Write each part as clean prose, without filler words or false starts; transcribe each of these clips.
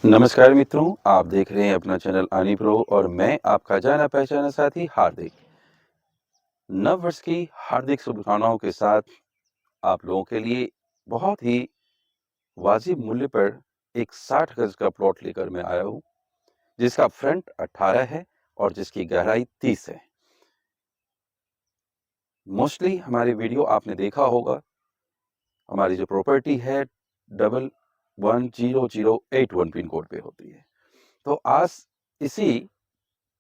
नमस्कार मित्रों, आप देख रहे हैं अपना चैनल आनी प्रो और मैं आपका जाना पहचाना साथी हार्दिक। नव वर्ष की हार्दिक शुभकामनाओं के साथ आप लोगों के लिए बहुत ही वाजिब मूल्य पर एक 60 गज का प्लॉट लेकर मैं आया हूँ, जिसका फ्रंट 18 है और जिसकी गहराई 30 है। मोस्टली हमारी वीडियो आपने देखा होगा। हमारी जो प्रॉपर्टी है 110081 पिन कोड पे होती है। तो आज इसी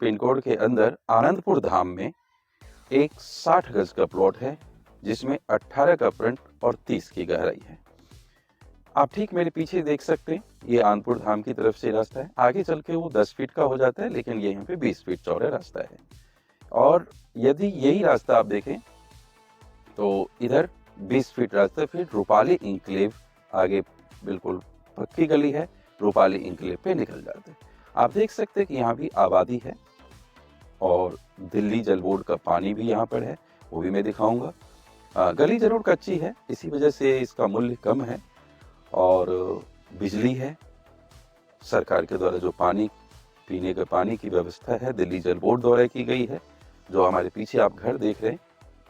पिन कोड के अंदर आनंदपुर धाम में एक 60 गज का प्लॉट है, जिसमें 18 का फ्रंट और 30 की गहराई है। आप ठीक मेरे पीछे देख सकते हैं, ये आनंदपुर धाम की तरफ से रास्ता है। आगे चल के वो 10 फीट का हो जाता है, लेकिन ये यहाँ पे 20 फीट चौड़ा रास्ता है। और यदि यही रास्ता आप देखें तो इधर 20 फीट रास्ता, फिर रूपाली इंक्लेव आगे बिल्कुल पक्की गली है, रूपाली इंक्लेव पे निकल जाते हैं। आप देख सकते हैं कि यहाँ भी आबादी है और दिल्ली जल बोर्ड का पानी भी यहाँ पर है, वो भी मैं दिखाऊंगा। गली जरूर कच्ची है, इसी वजह से इसका मूल्य कम है। और बिजली है, सरकार के द्वारा जो पानी पीने के पानी की व्यवस्था है दिल्ली जल बोर्ड द्वारा की गई है। जो हमारे पीछे आप घर देख रहे हैं,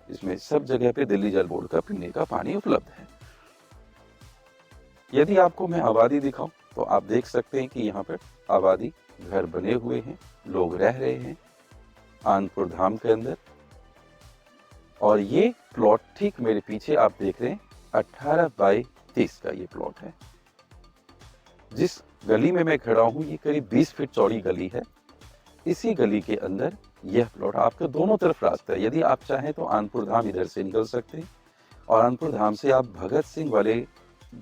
इसमें सब जगह पे दिल्ली जल बोर्ड का पीने का पानी उपलब्ध है। यदि आपको मैं आबादी दिखाऊं तो आप देख सकते हैं कि यहाँ पर आबादी, घर बने हुए हैं, लोग रह रहे हैं आनंदपुर धाम के अंदर। और ये प्लॉट ठीक मेरे पीछे आप देख रहे हैं 18 बाई 30 का ये प्लॉट है। जिस गली में मैं खड़ा हूँ ये करीब 20 फीट चौड़ी गली है। इसी गली के अंदर यह प्लॉट, आपके दोनों तरफ रास्ता है। यदि आप चाहें तो आनंदपुर धाम इधर से निकल सकते हैं और आनंदपुर धाम से आप भगत सिंह वाले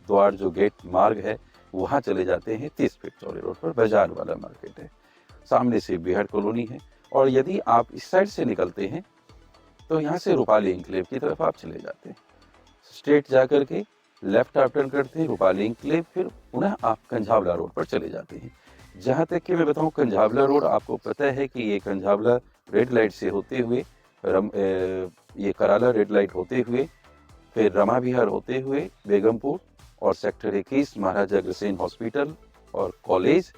द्वार जो गेट मार्ग है वहां चले जाते हैं। 30 फीट चौड़े रोड पर बाजार वाला मार्केट है, सामने से बिहार कॉलोनी है। और यदि आप इस साइड से निकलते हैं तो यहाँ से रूपाली इंक्लेव की तरफ आप चले जाते हैं। स्ट्रेट जाकर के लेफ्ट आप टर्न करते हैं रूपाली इंक्लेव, फिर पुनः आप कंझावला रोड पर चले जाते हैं। जहाँ तक कि मैं बताऊँ, कंझावला रोड आपको पता है कि ये कंझावला रेड लाइट से होते हुए ये कराला रेड लाइट होते हुए, फिर रमा विहार होते हुए बेगमपुर और सेक्टर 21 महाराजा अग्रसेन हॉस्पिटल और कॉलेज,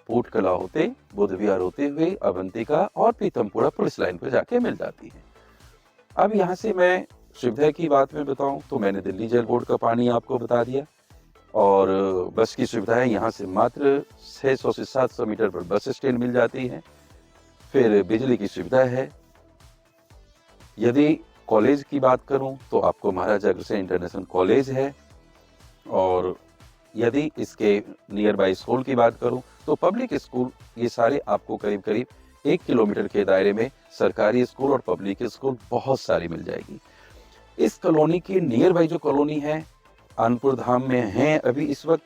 पोर्ट कला होते, बुद्ध विहार होते हुए अवंतिका और पीतमपुरा पुलिस लाइन पर जाके मिल जाती है। अब यहाँ से मैं सुविधा की बात में बताऊं तो मैंने दिल्ली जल बोर्ड का पानी आपको बता दिया, और बस की सुविधा है। यहाँ से मात्र 600 से 700 मीटर पर बस स्टैंड मिल जाती है। फिर बिजली की सुविधा है। यदि कॉलेज की बात करूं तो आपको महाराजा अग्रसेन इंटरनेशनल कॉलेज है। और यदि इसके नियर बाई स्कूल की बात करूं तो पब्लिक स्कूल, ये सारे आपको करीब करीब 1 किलोमीटर के दायरे में सरकारी स्कूल और पब्लिक स्कूल बहुत सारी मिल जाएगी। इस कॉलोनी की नियर बाई जो कॉलोनी है आनंदपुर धाम में है अभी इस वक्त,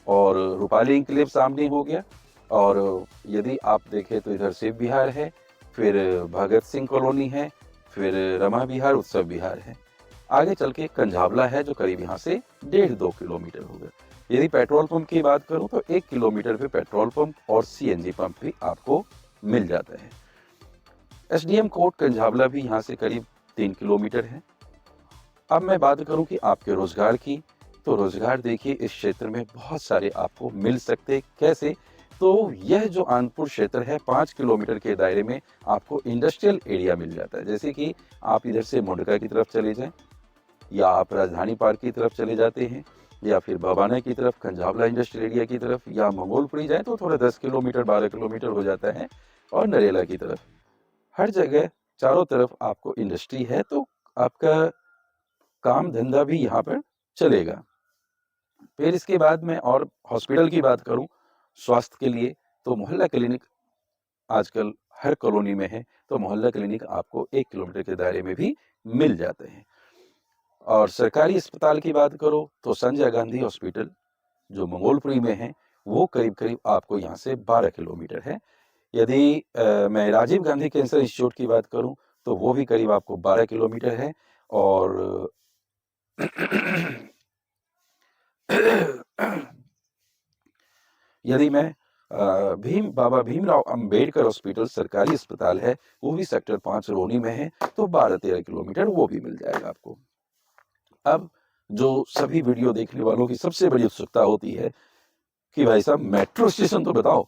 और रूपाली इंक्लेव सामने हो गया। और यदि आप देखें तो इधर शिव विहार है, फिर भगत सिंह कॉलोनी है, फिर रमा विहार, उत्सव विहार है। आगे चल के कंझावला है जो करीब यहाँ से 1.5-2 किलोमीटर होगा। यदि पेट्रोल पंप की बात करूं तो 1 किलोमीटर पे पेट्रोल पंप और सीएनजी पंप भी आपको मिल जाता है। एसडीएम कोर्ट कंझावला भी यहाँ से करीब 3 किलोमीटर है। अब मैं बात करूं कि आपके रोजगार की, तो रोजगार देखिए इस क्षेत्र में बहुत सारे आपको मिल सकते। कैसे? तो यह जो आनंदपुर क्षेत्र है 5 किलोमीटर के दायरे में आपको इंडस्ट्रियल एरिया मिल जाता है। जैसे कि आप इधर से मुंडका की तरफ चले जाएं, या आप राजधानी पार्क की तरफ चले जाते हैं, या फिर बवाना की तरफ कंझावला इंडस्ट्रियल एरिया की तरफ, या मंगोलपुरी जाए तो थोड़ा 10 किलोमीटर 12 किलोमीटर हो जाता है, और नरेला की तरफ। हर जगह चारों तरफ आपको इंडस्ट्री है, तो आपका काम धंधा भी यहाँ पर चलेगा। फिर इसके बाद में और हॉस्पिटल की बात करूं स्वास्थ्य के लिए, तो मोहल्ला क्लिनिक आजकल हर कॉलोनी में है, तो मोहल्ला क्लिनिक आपको 1 किलोमीटर के दायरे में भी मिल जाते हैं। और सरकारी अस्पताल की बात करो तो संजय गांधी हॉस्पिटल जो मंगोलपुरी में है, वो करीब करीब आपको यहाँ से 12 किलोमीटर है। यदि मैं राजीव गांधी कैंसर इंस्टीट्यूट की बात करूं तो वो भी करीब आपको 12 किलोमीटर है। और यदि मैं बाबा भीमराव अंबेडकर हॉस्पिटल सरकारी अस्पताल है, वो भी सेक्टर 5 रोनी में है, तो 12-13 किलोमीटर वो भी मिल जाएगा आपको। अब जो सभी वीडियो देखने वालों की सबसे बड़ी उत्सुकता होती है कि भाई साहब मेट्रो स्टेशन तो बताओ।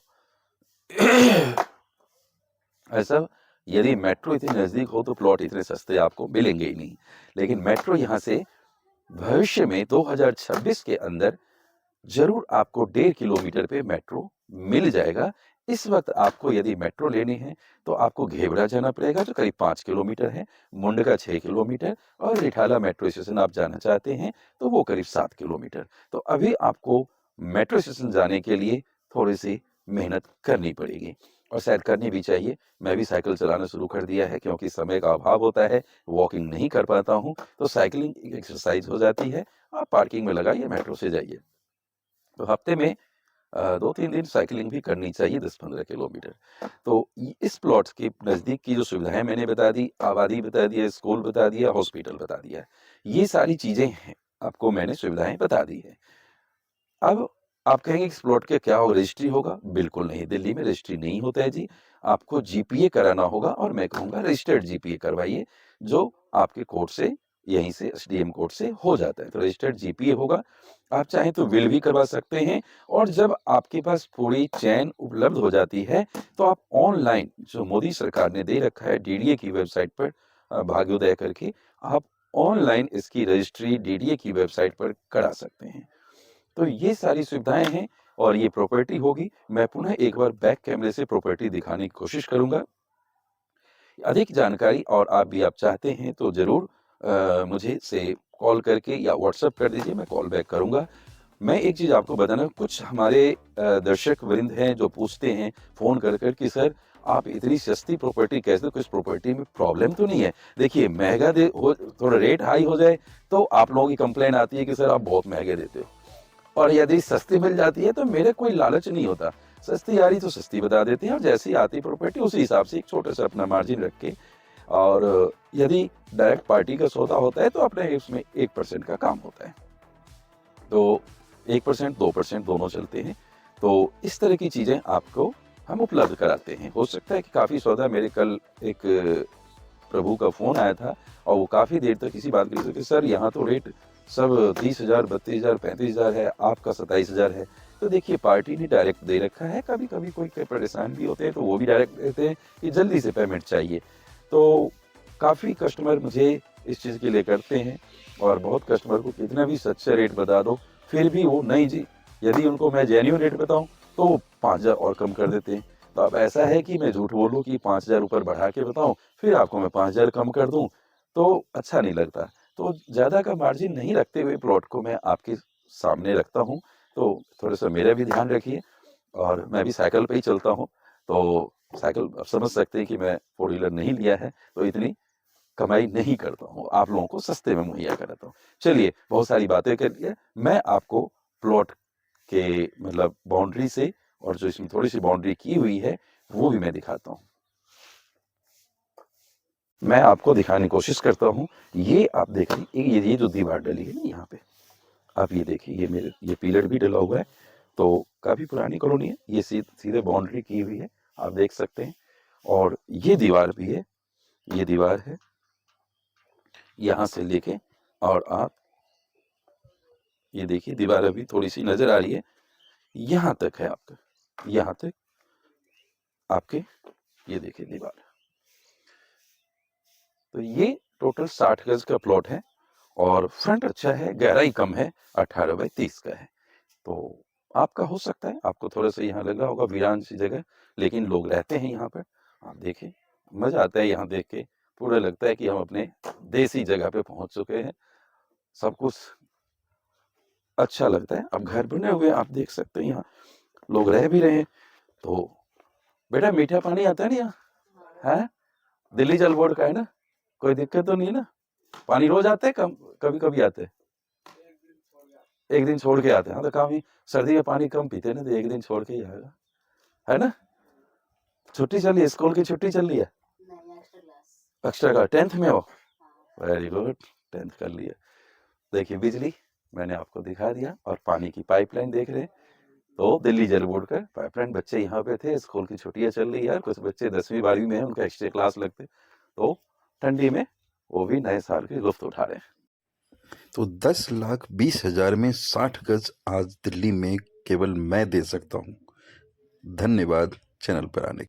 ऐसा यदि मेट्रो इतनी नज़दीक हो तो प्लॉट इतने सस्ते आपको मिलेंगे ही नहीं। लेकिन मेट्रो यहाँ से भविष्य में 2026 के अंदर जरूर आपको 1.5 किलोमीटर पे मेट्रो मिल जाएगा। इस वक्त आपको यदि मेट्रो लेनी है तो आपको घेवड़ा जाना पड़ेगा जो करीब 5 किलोमीटर है, मुंडका 6 किलोमीटर और रिठाला मेट्रो स्टेशन आप जाना चाहते हैं तो वो करीब 7 किलोमीटर। तो अभी आपको मेट्रो स्टेशन जाने के लिए थोड़ी सी मेहनत करनी पड़ेगी और शायद करनी भी चाहिए। मैं भी साइकिल चलाना शुरू कर दिया है क्योंकि समय का अभाव होता है, वॉकिंग नहीं कर पाता हूँ, तो साइकिलिंग एक एक्सरसाइज हो जाती है। आप पार्किंग में लगाइए, मेट्रो से जाइए। तो हफ्ते में 2-3 दिन साइकिलिंग भी करनी चाहिए 10-15 किलोमीटर। तो इस प्लॉट्स के नज़दीक की जो सुविधाएं मैंने बता दी, आबादी बता दिया, स्कूल बता दिया, हॉस्पिटल बता दिया, ये सारी चीज़ें हैं, आपको मैंने सुविधाएं बता दी है। अब आप कहेंगे इस प्लॉट के क्या होगा, रजिस्ट्री होगा? बिल्कुल नहीं, दिल्ली में रजिस्ट्री नहीं होता है जी। आपको जीपीए कराना होगा और मैं कहूँगा रजिस्टर्ड जीपीए करवाइए, जो आपके कोर्ट से यहीं से एसडीएम कोर्ट से हो जाता है। तो रजिस्टर्ड जीपीए होगा। आप चाहें तो विल भी करवा सकते हैं और जब आपके पास पूरी चैन उपलब्ध हो जाती है तो आप ऑनलाइन जो मोदी सरकार ने दे रखा है डीडीए की वेबसाइट पर भाग्योदय करके, आप ऑनलाइन इसकी रजिस्ट्री डीडीए की वेबसाइट पर करा सकते हैं। तो ये सारी सुविधाएं हैं और ये प्रॉपर्टी होगी। मैं पुनः एक बार बैक कैमरे से प्रॉपर्टी दिखाने की कोशिश करूंगा। अधिक जानकारी और आप चाहते हैं तो जरूर मुझे से कॉल करके या व्हाट्सएप कर दीजिए, मैं कॉल बैक करूंगा। मैं एक चीज आपको बताना, कुछ हमारे दर्शक वृंद हैं जो पूछते हैं फोन कर कर कि सर आप इतनी सस्ती प्रॉपर्टी कैसे, कुछ प्रॉपर्टी में प्रॉब्लम तो नहीं है? देखिए महंगा दे हो, थोड़ा रेट हाई हो जाए तो आप लोगों की कंप्लेन आती है कि सर आप बहुत महंगे देते हो, और यदि सस्ती मिल जाती है तो मेरे कोई लालच नहीं होता। सस्ती आ रही तो सस्ती बता देते हैं और जैसी आती प्रॉपर्टी उसी हिसाब से एक छोटा सा अपना मार्जिन रख के, और यदि डायरेक्ट पार्टी का सौदा होता है तो अपने उसमें 1% का काम होता है, तो 1% 2% दोनों चलते हैं। तो इस तरह की चीज़ें आपको हम उपलब्ध कराते हैं। हो सकता है कि काफ़ी सौदा, मेरे कल एक प्रभु का फ़ोन आया था और वो काफ़ी देर तक इसी बात की कि सर यहाँ तो रेट सब 30,000, 32,000, 35,000 है, आपका 27,000 है। तो देखिए पार्टी ने डायरेक्ट दे रखा है, कभी कभी कोई परेशान भी होते हैं तो वो भी डायरेक्ट देते हैं कि जल्दी से पेमेंट चाहिए। तो काफ़ी कस्टमर मुझे इस चीज़ के लिए करते हैं और बहुत कस्टमर को कितना भी सच्चा रेट बता दो फिर भी वो नहीं जी, यदि उनको मैं जेन्युइन रेट बताऊं तो वो 5,000 और कम कर देते हैं। तो अब ऐसा है कि मैं झूठ बोलूं कि 5,000 ऊपर बढ़ा के बताऊं फिर आपको मैं 5,000 कम कर दूं तो अच्छा नहीं लगता। तो ज़्यादा का मार्जिन नहीं रखते हुए प्लॉट को मैं आपके सामने रखता हूँ। तो थोड़ा सा मेरा भी ध्यान रखिए, और मैं भी साइकिल पे ही चलता हूँ, तो साइकिल आप समझ सकते हैं कि मैं 4 व्हीलर नहीं लिया है तो इतनी कमाई नहीं करता हूँ, आप लोगों को सस्ते में मुहैया कराता हूँ। चलिए बहुत सारी बातें कर लिया, मैं आपको प्लॉट के मतलब बाउंड्री से और जो इसमें थोड़ी सी बाउंड्री की हुई है वो भी मैं दिखाता हूँ। मैं आपको दिखाने की कोशिश करता हूँ। ये आप देखिए, ये जो दीवार डली है ना यहाँ पे, आप ये देखिए, ये मेरे ये पिलर भी डला हुआ है, तो काफ़ी पुरानी कॉलोनी है। ये सीधे बाउंड्री की हुई है, आप देख सकते हैं। और ये दीवार भी है, ये दीवार है यहाँ से लेके, और आप ये देखिए दीवार अभी थोड़ी सी नजर आ रही है, यहाँ तक है आपका, यहाँ तक आपके ये देखिए दीवार। तो ये टोटल 60 गज का प्लॉट है और फ्रंट अच्छा है, गहराई कम है, 18 बाई 30 का है। तो आपका हो सकता है, आपको थोड़ा सा यहाँ लगा होगा वीरान सी जगह, लेकिन लोग रहते हैं यहाँ पर। आप देखें, मजा आता है यहाँ देख के, पूरा लगता है कि हम अपने देसी जगह पे पहुंच चुके हैं। सब कुछ अच्छा लगता है। अब घर बने हुए आप देख सकते हैं, यहाँ लोग रह भी रहे हैं। तो बेटा मीठा पानी आता है ना यहाँ? है, दिल्ली जल बोर्ड का है ना, कोई दिक्कत तो नहीं है ना? पानी रोज आते हैं, कम कभी कभी आते हैं? एक दिन छोड़ के आते हैं। हाँ, तो काफी सर्दी में पानी कम पीते हैं ना, तो एक दिन छोड़ के ही आएगा, है ना? छुट्टी चल रही है, स्कूल की छुट्टी चल रही है? एक्स्ट्रा का 10th में हो? वेरी गुड, 10th कर लिया। देखिए बिजली मैंने आपको दिखा दिया, और पानी की पाइपलाइन देख रहे हैं। तो दिल्ली जल बोर्ड का पाइपलाइन, बच्चे यहाँ पे थे, स्कूल की छुट्टियां चल रही है, कुछ बच्चे 10वीं 12वीं में हैं, उनका एक्स्ट्रा क्लास लगते, तो ठंडी में वो भी नए साल की लुत्फ उठा रहे हैं। तो 10,20,000 में 60 गज आज दिल्ली में केवल मैं दे सकता हूँ। धन्यवाद चैनल पर आने के लिए।